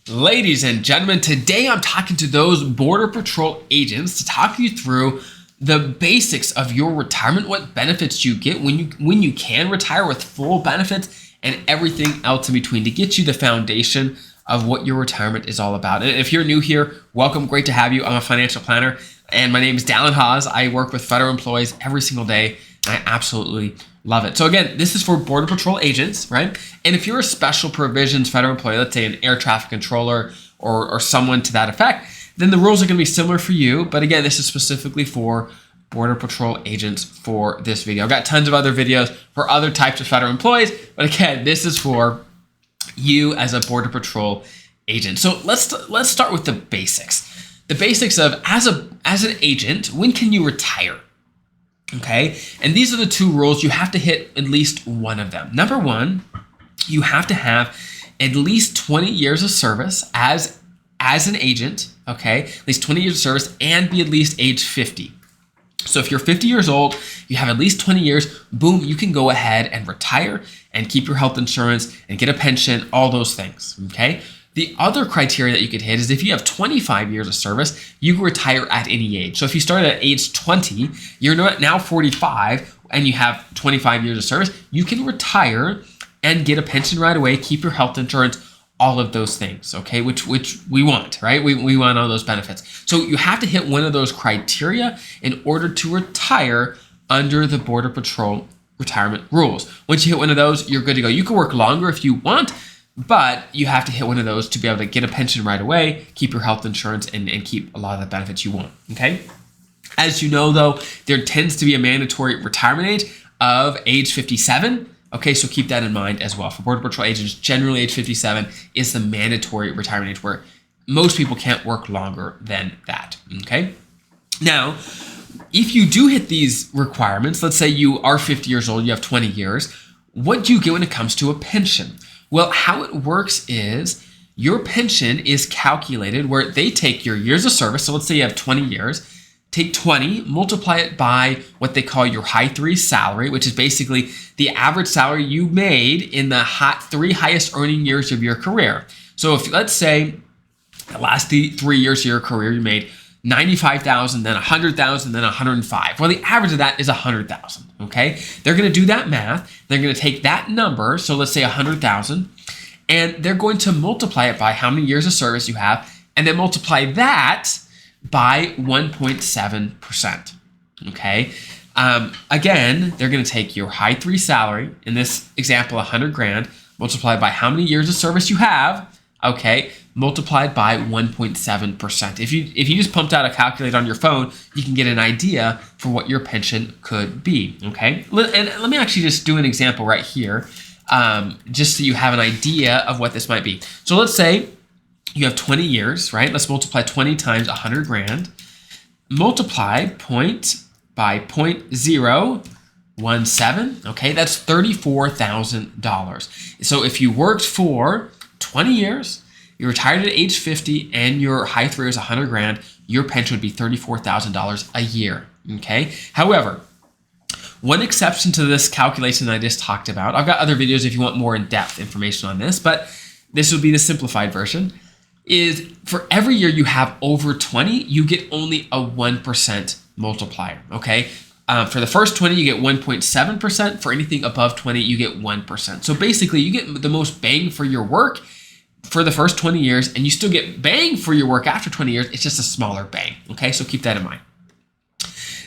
Ladies and gentlemen, today I'm talking to those Border Patrol agents to talk you through the basics of your retirement, what benefits you get when you can retire with full benefits, and everything else in between to get you the foundation of what your retirement is all about. And if you're new here, welcome, great to have you. I'm a financial planner, and my name is Dallin Haas. I work with federal employees every single day, and I absolutely love it. So again, this is for Border Patrol agents, right? And if you're a special provisions federal employee, let's say an air traffic controller or someone to that effect, then the rules are going to be similar for you. But again, this is specifically for Border Patrol agents for this video. I've got tons of other videos for other types of federal employees, but again, this is for you as a Border Patrol agent. So let's start with the basics. The basics of as an agent, when can you retire? Okay, and these are the two rules. You have to hit at least one of them. Number one, you have to have at least 20 years of service as an agent, okay? At least 20 years of service and be at least age 50. So if you're 50 years old, you have at least 20 years, boom, you can go ahead and retire and keep your health insurance and get a pension, all those things, okay? The other criteria that you could hit is if you have 25 years of service, you can retire at any age. So if you start at age 20, you're now 45, and you have 25 years of service, you can retire and get a pension right away, keep your health insurance, all of those things, okay, which we want, right? We want all those benefits. So you have to hit one of those criteria in order to retire under the Border Patrol retirement rules. Once you hit one of those, you're good to go. You can work longer if you want, but you have to hit one of those to be able to get a pension right away, keep your health insurance, and keep a lot of the benefits you want, okay? As you know, though, there tends to be a mandatory retirement age of age 57, okay? So keep that in mind as well. For Border Patrol agents, generally age 57 is the mandatory retirement age where most people can't work longer than that, okay? Now, if you do hit these requirements, let's say you are 50 years old, you have 20 years, what do you get when it comes to a pension? Well, how it works is your pension is calculated where they take your years of service. So let's say you have 20 years, take 20, multiply it by what they call your high three salary, which is basically the average salary you made in the three highest earning years of your career. So if let's say the last 3 years of your career, you made 95,000, then 100,000, then 105. Well, the average of that is 100,000, okay? They're going to do that math. They're going to take that number, so let's say 100,000, and they're going to multiply it by how many years of service you have, and then multiply that by 1.7%, okay? Again, they're going to take your high three salary, in this example, 100 grand, multiplied by how many years of service you have, okay, multiplied by 1.7%. If you just pumped out a calculator on your phone, you can get an idea for what your pension could be, okay? And let me actually just do an example right here, just so you have an idea of what this might be. So let's say you have 20 years, right? Let's multiply 20 times 100 grand, multiply by 0.017, okay? That's $34,000. So if you worked for 20 years, you retired at age 50, and your high three is 100 grand, your pension would be $34,000 a year, okay? However, one exception to this calculation that I just talked about, I've got other videos if you want more in-depth information on this, but this would be the simplified version, is for every year you have over 20, you get only a 1% multiplier, okay? For the first 20, you get 1.7%. For anything above 20, you get 1%. So basically, you get the most bang for your work for the first 20 years, and you still get bang for your work after 20 years. It's just a smaller bang, okay? So keep that in mind.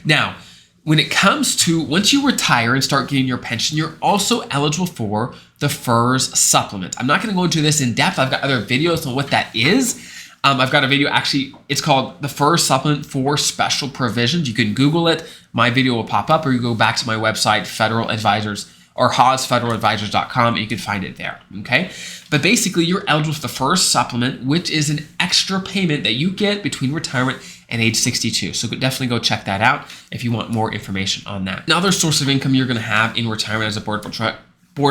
Now, when it comes to once you retire and start getting your pension, you're also eligible for the FERS supplement. I'm not going to go into this in depth. I've got other videos on what that is. I've got a video, actually, it's called the FERS Supplement for Special Provisions. You can Google it. My video will pop up, or you go back to my website, Federal Advisors, or HaasFederalAdvisors.com, and you can find it there, okay? But basically, you're eligible for the FERS Supplement, which is an extra payment that you get between retirement and age 62. So definitely go check that out if you want more information on that. Another source of income you're going to have in retirement as a Border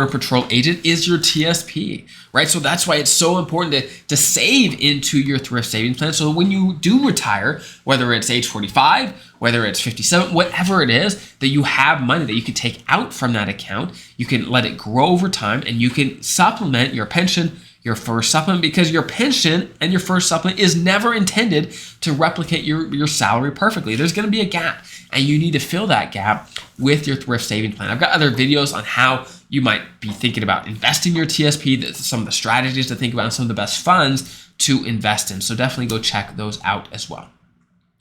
Patrol agent is your TSP, right? So that's why it's so important to save into your thrift savings plan. So when you do retire, whether it's age 45, whether it's 57, whatever it is, that you have money that you can take out from that account, you can let it grow over time, and you can supplement your pension, your FERS supplement, because your pension and your FERS supplement is never intended to replicate your salary perfectly. There's going to be a gap, and you need to fill that gap with your thrift saving plan. I've got other videos on how you might be thinking about investing your TSP, some of the strategies to think about, and some of the best funds to invest in. So definitely go check those out as well.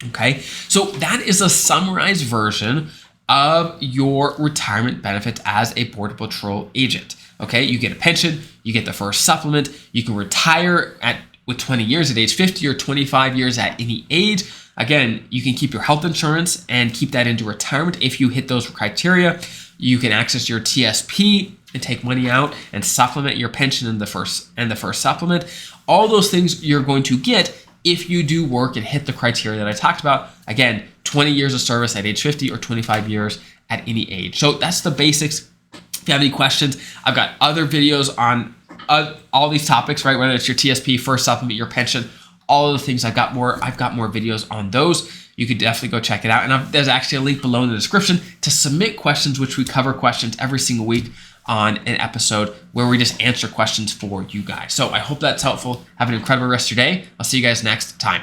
Okay, so that is a summarized version of your retirement benefits as a Border Patrol agent. Okay, you get a pension, you get the FERS supplement, you can retire with 20 years at age 50 or 25 years at any age. Again, you can keep your health insurance and keep that into retirement if you hit those criteria. You can access your TSP and take money out and supplement your pension and the FERS supplement. All those things you're going to get if you do work and hit the criteria that I talked about. Again, 20 years of service at age 50 or 25 years at any age. So that's the basics. If you have any questions, I've got other videos on all these topics, right? Whether it's your TSP, FERS supplement, your pension, all of the things. I've got more videos on those. You could definitely go check it out. And there's actually a link below in the description to submit questions, which we cover questions every single week on an episode where we just answer questions for you guys. So I hope that's helpful. Have an incredible rest of your day. I'll see you guys next time.